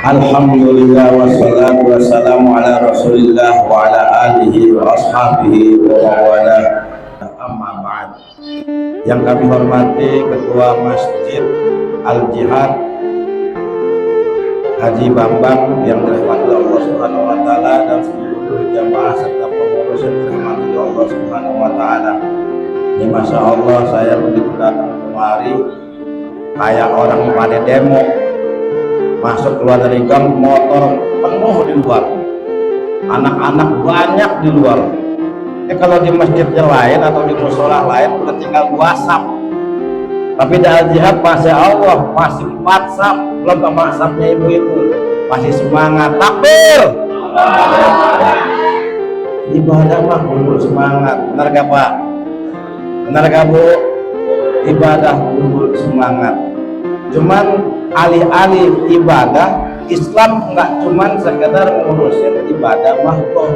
Alhamdulillah wassalatu wassalamu ala rasulillah wa ala alihi wa ashabihi wa mawala. Amma ba'd. Yang kami hormati Ketua Masjid Al-Jihad Haji Bambang yang dirahmati Allah Subhanahu wa taala, dan seluruh jamaah serta pengurus yang dirahmati Allah Subhanahu wa taala. Ini Masya Allah, saya begitu datang kemari kayak orang pada demo. Masuk keluar dari gang, motor penuh di luar, anak-anak banyak di luar. Kalau di masjid yang lain atau di musola lain udah tinggal 2 saf, tapi di Al-Jihad Masya Allah masih 4 saf, belum sama safnya ibu-ibu, masih semangat takbir. Ibadah mah kudu semangat, benar gak Pak? Benar gak Bu? Ibadah kudu semangat. Cuman alih-alih ibadah Islam nggak cuman sekedar ngurusin ibadah mahdoh,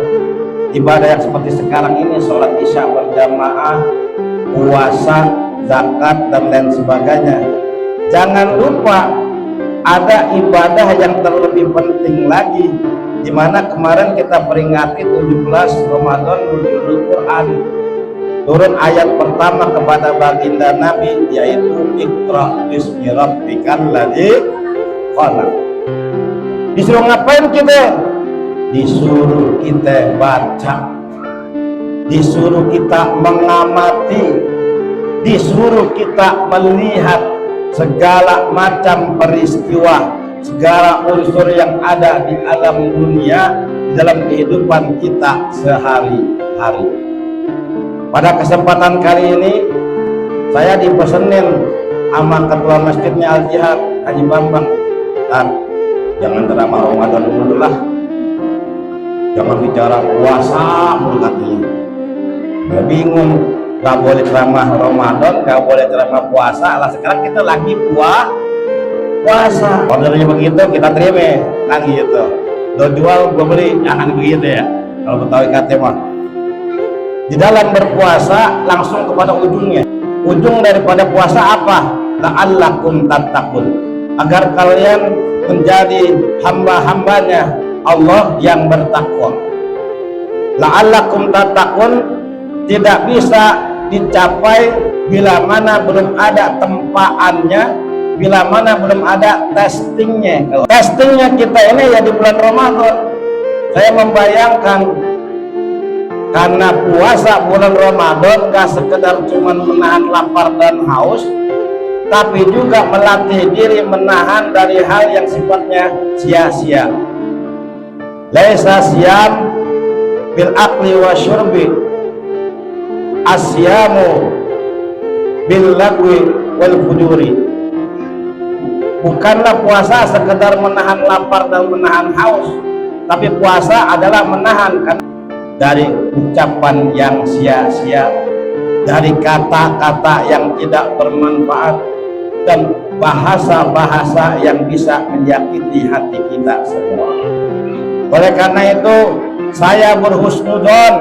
ibadah yang seperti sekarang ini, sholat isya berjamaah, puasa, zakat dan lain sebagainya. Jangan lupa ada ibadah yang terlebih penting lagi, dimana kemarin kita peringati 17 Ramadan nuzulul Quran. Turun ayat pertama kepada baginda Nabi, yaitu Iqra bismi rabbikal ladzi khalaq. Disuruh ngapain kita? Disuruh kita baca, disuruh kita mengamati, disuruh kita melihat segala macam peristiwa, segala unsur yang ada di alam dunia dalam kehidupan kita sehari-hari. Pada kesempatan kali ini saya dipesenin sama Ketua Masjidnya Al-Jihad Haji Bambang, dan jangan ceramah Ramadan dulu lah, jangan bicara puasa mulu katanya. Nah, bingung, gak boleh ceramah Ramadan, gak boleh ceramah puasa lah. Sekarang kita lagi puasa, ordernya begitu kita terima kan gitu. Lo jual gue beli, jangan begitu ya kalau Betawi kata mah. Di dalam berpuasa langsung kepada ujungnya. Ujung daripada puasa apa? La'allakum tattaqun, agar kalian menjadi hamba-hambanya Allah yang bertakwa. La'allakum tattaqun tidak bisa dicapai bila mana belum ada tempaannya, bila mana belum ada testingnya. Testingnya kita ini ya di bulan Ramadan. Saya membayangkan, karena puasa bulan Ramadan gak sekedar cuman menahan lapar dan haus, tapi juga melatih diri menahan dari hal yang sifatnya sia-sia. Laisa siyam bil akli wa syurbi, asyamu bil lagwi wal fujuri. Bukanlah puasa sekedar menahan lapar dan menahan haus, tapi puasa adalah menahan dari ucapan yang sia-sia, dari kata-kata yang tidak bermanfaat, dan bahasa-bahasa yang bisa menyakiti hati kita semua. Oleh karena itu saya berhusnudzon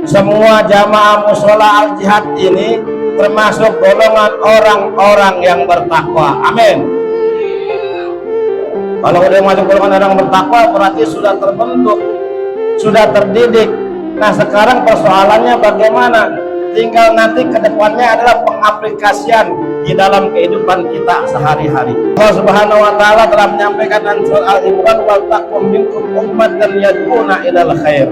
semua jamaah musola Al-Jihad ini termasuk golongan orang-orang yang bertakwa. Amin. Kalau udah masuk golongan orang bertakwa berarti sudah terbentuk, sudah terdidik. Nah, sekarang persoalannya bagaimana? Tinggal nanti kedepannya adalah pengaplikasian di dalam kehidupan kita sehari-hari. Allah Subhanahu wa taala telah menyampaikan dalam surah Al-Imran, wal takum minkum ummatan yad'una ilal khair.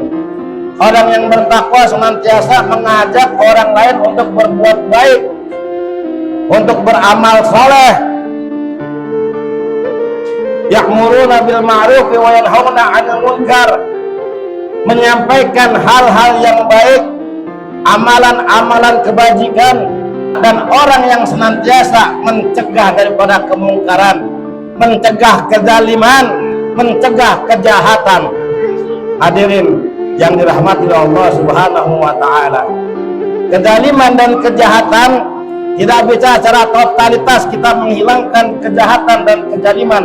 Orang yang bertakwa senantiasa mengajak orang lain untuk berbuat baik, untuk beramal saleh. Ya'muruna bil ma'ruf wa yanhauna 'anil munkar, menyampaikan hal-hal yang baik, amalan-amalan kebajikan, dan orang yang senantiasa mencegah daripada kemungkaran, mencegah kezaliman, mencegah kejahatan. Hadirin yang dirahmati Allah Subhanahu wa taala, kezaliman dan kejahatan tidak bisa secara totalitas kita menghilangkan kejahatan dan kezaliman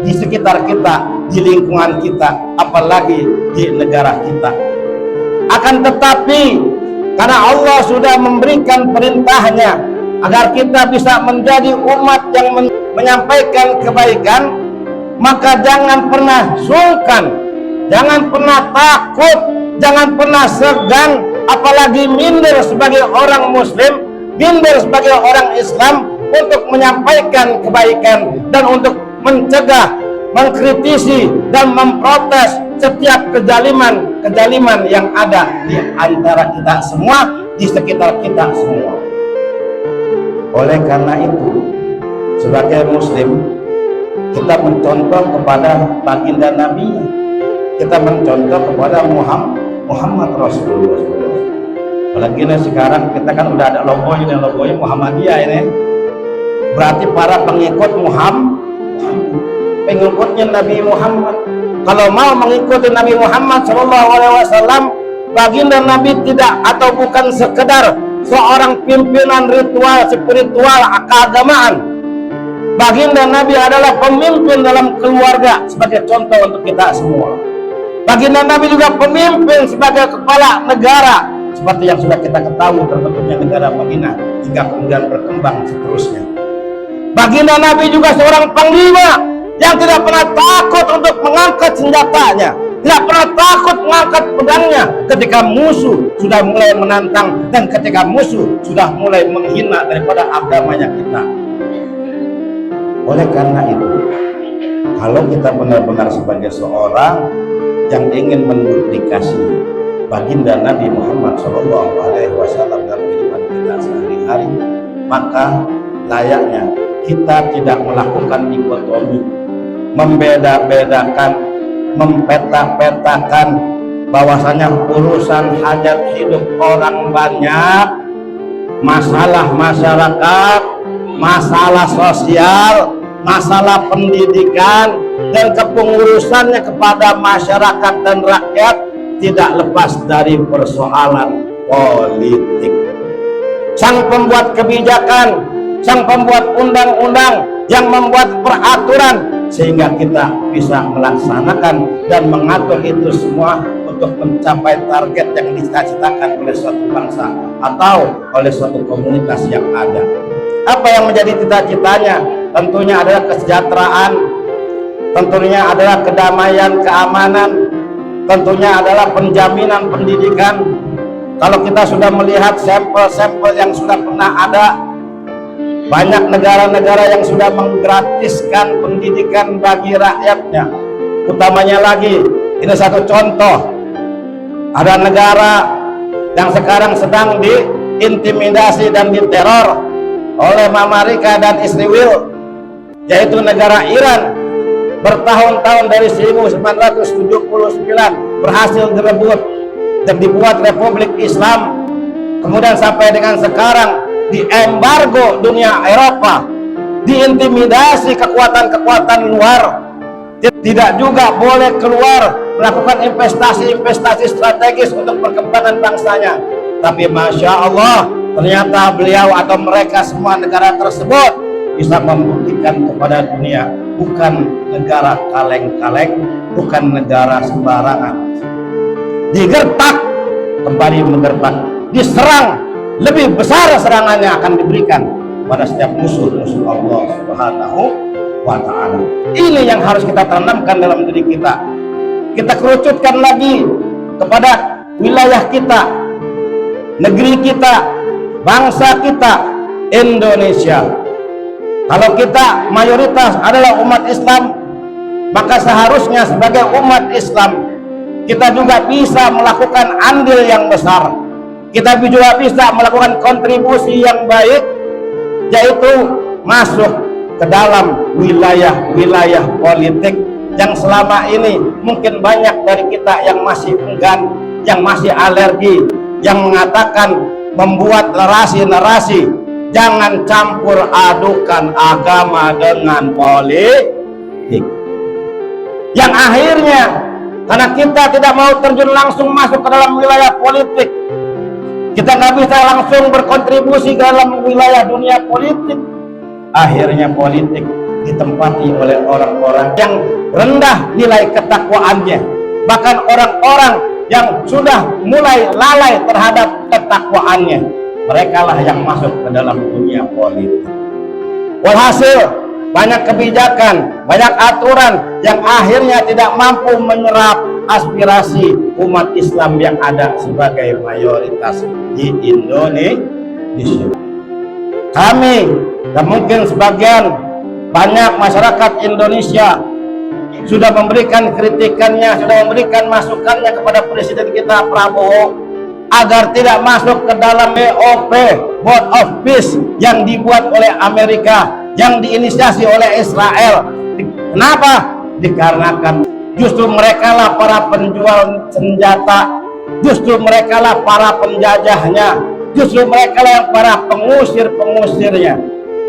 di sekitar kita, di lingkungan kita, apalagi di negara kita. Akan tetapi karena Allah sudah memberikan perintahnya agar kita bisa menjadi umat yang menyampaikan kebaikan, maka jangan pernah sungkan, jangan pernah takut, jangan pernah segan, apalagi minder sebagai orang muslim, minder sebagai orang Islam untuk menyampaikan kebaikan dan untuk mencegah, mengkritisi dan memprotes setiap kezaliman yang ada di antara kita semua, di sekitar kita semua. Oleh karena itu, sebagai muslim, kita mencontoh kepada baginda Nabi, kita mencontoh kepada Muhammad Rasulullah. Apalagi sekarang kita kan udah ada logonya Muhammadiyah ini. Berarti para pengikut pengikutnya Nabi Muhammad. Kalau mau mengikuti Nabi Muhammad SAW, baginda Nabi tidak atau bukan sekedar seorang pimpinan ritual spiritual keagamaan. Baginda Nabi adalah pemimpin dalam keluarga sebagai contoh untuk kita semua. Baginda Nabi juga pemimpin sebagai kepala negara, seperti yang sudah kita ketahui terbentuknya negara Madinah hingga kemudian berkembang seterusnya. Baginda Nabi juga seorang panglima yang tidak pernah takut untuk mengangkat senjatanya, tidak pernah takut mengangkat pedangnya ketika musuh sudah mulai menantang dan ketika musuh sudah mulai menghina daripada agamanya kita. Oleh karena itu, kalau kita benar-benar sebagai seorang yang ingin menduplikasi baginda Nabi Muhammad SAW dalam kehidupan kita sehari-hari, maka layaknya kita tidak melakukan dikotomi, membeda-bedakan, mempeta-petakan bahwasanya urusan hajat hidup orang banyak, masalah masyarakat, masalah sosial, masalah pendidikan, dan kepengurusannya kepada masyarakat dan rakyat tidak lepas dari persoalan politik. Sang pembuat kebijakan, sang pembuat undang-undang yang membuat peraturan sehingga kita bisa melaksanakan dan mengatur itu semua untuk mencapai target yang dicita-citakan oleh suatu bangsa atau oleh suatu komunitas yang ada. Apa yang menjadi cita-citanya? Tentunya adalah kesejahteraan, tentunya adalah kedamaian, keamanan, tentunya adalah penjaminan pendidikan. Kalau kita sudah melihat sampel-sampel yang sudah pernah ada, banyak negara-negara yang sudah menggratiskan pendidikan bagi rakyatnya. Utamanya lagi, ini satu contoh, ada negara yang sekarang sedang diintimidasi dan diteror oleh Mama Rika dan istri Will, yaitu negara Iran. Bertahun-tahun dari 1979 berhasil direbut dan dibuat Republik Islam, kemudian sampai dengan sekarang diembargo dunia Eropa, diintimidasi kekuatan-kekuatan luar, tidak juga boleh keluar melakukan investasi-investasi strategis untuk perkembangan bangsanya. Tapi Masya Allah, ternyata beliau atau mereka semua negara tersebut bisa membuktikan kepada dunia bukan negara kaleng-kaleng, bukan negara sembarangan. Digertak, kembali menggertak, diserang, lebih besar serangannya akan diberikan pada setiap musuh-musuh Allah Subhanahu wa Ta'ala. Ini yang harus kita tanamkan dalam diri kita. Kita kerucutkan lagi kepada wilayah kita, negeri kita, bangsa kita, Indonesia. Kalau kita mayoritas adalah umat Islam, maka seharusnya sebagai umat Islam kita juga bisa melakukan andil yang besar. Kita juga bisa melakukan kontribusi yang baik, yaitu masuk ke dalam wilayah-wilayah politik yang selama ini mungkin banyak dari kita yang masih enggan, yang masih alergi, yang mengatakan, membuat narasi-narasi jangan campur adukan agama dengan politik, yang akhirnya karena kita tidak mau terjun langsung masuk ke dalam wilayah politik, kita nggak bisa langsung berkontribusi ke dalam wilayah dunia politik, akhirnya politik ditempati oleh orang-orang yang rendah nilai ketakwaannya, bahkan orang-orang yang sudah mulai lalai terhadap ketakwaannya. Mereka lah yang masuk ke dalam dunia politik. Walhasil banyak kebijakan, banyak aturan yang akhirnya tidak mampu menyerap aspirasi umat Islam yang ada sebagai mayoritas di Indonesia. Kami dan mungkin sebagian banyak masyarakat Indonesia sudah memberikan kritikannya, sudah memberikan masukannya kepada Presiden kita Prabowo agar tidak masuk ke dalam BOP, Board of Peace, yang dibuat oleh Amerika, yang diinisiasi oleh Israel. Kenapa? Dikarenakan justru mereka lah para penjual senjata, justru mereka lah para penjajahnya, justru mereka lah yang para pengusir-pengusirnya.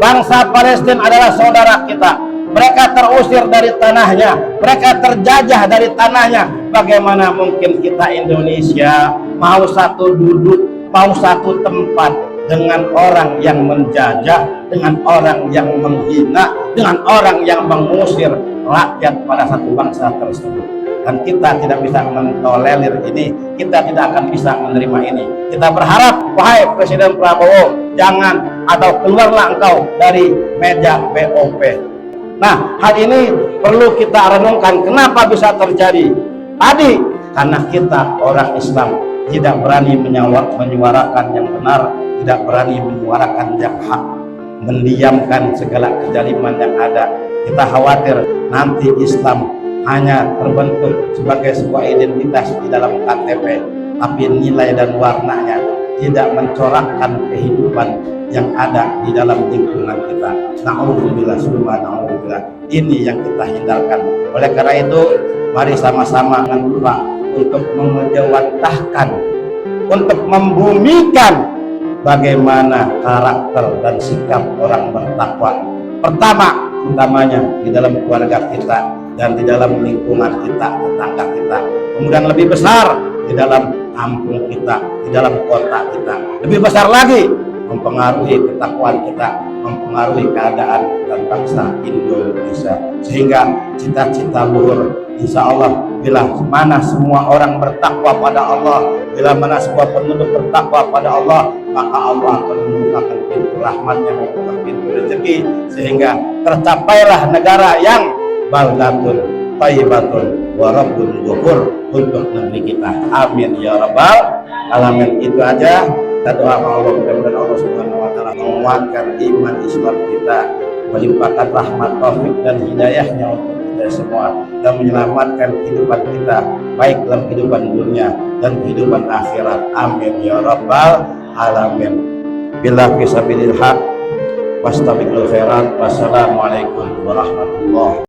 Bangsa Palestina adalah saudara kita. Mereka terusir dari tanahnya, mereka terjajah dari tanahnya. Bagaimana mungkin kita Indonesia mau satu duduk, mau satu tempat dengan orang yang menjajah, dengan orang yang menghina, dengan orang yang mengusir rakyat pada satu bangsa tersebut? Dan kita tidak bisa mentolerir ini, kita tidak akan bisa menerima ini. Kita berharap, wahai Presiden Prabowo, jangan atau keluarlah engkau dari meja BOP. Nah, hal ini perlu kita renungkan. Kenapa bisa terjadi? Tadi, karena kita orang Islam tidak berani menyuarakan yang benar, tidak berani menyuarakan yang hak, mendiamkan segala kezaliman yang ada. Kita khawatir nanti Islam hanya terbentuk sebagai sebuah identitas di dalam KTP, tapi nilai dan warnanya tidak mencorakkan kehidupan yang ada di dalam lingkungan kita. Na'udzubillah, subhanallah. Ini yang kita hindarkan. Oleh karena itu, mari sama-sama jangan lupa untuk mengejawantahkan, untuk membumikan bagaimana karakter dan sikap orang bertakwa. Utamanya di dalam keluarga kita dan di dalam lingkungan kita, tetangga kita. Kemudian lebih besar di dalam kampung kita, di dalam kota kita. Lebih besar lagi mempengaruhi ketakwaan kita, mempengaruhi keadaan dan bangsa Indonesia. Sehingga cita-cita luhur, insya Allah, bila mana semua orang bertakwa pada Allah, bila mana semua penduduk bertakwa pada Allah, maka Allah akan membukakan pintu rahmatnya, membuka pintu rezeki, sehingga tercapailah negara yang baldatun thayyibatun wa rabbun ghafur untuk negeri kita. Amin ya rabbal alamin. Itu aja. Kita doakan Allah, mudah-mudahan Allah Subhanahu wa taala menguatkan iman Islam kita, melimpahkan rahmat, taufik dan hidayahnya untuk kita semua, dan menyelamatkan kehidupan kita baik dalam kehidupan dunia dan kehidupan akhirat. Amin ya rabbal alamin. Billahi fisabilil haq wastabiqul khairat. Wassalamualaikum warahmatullahi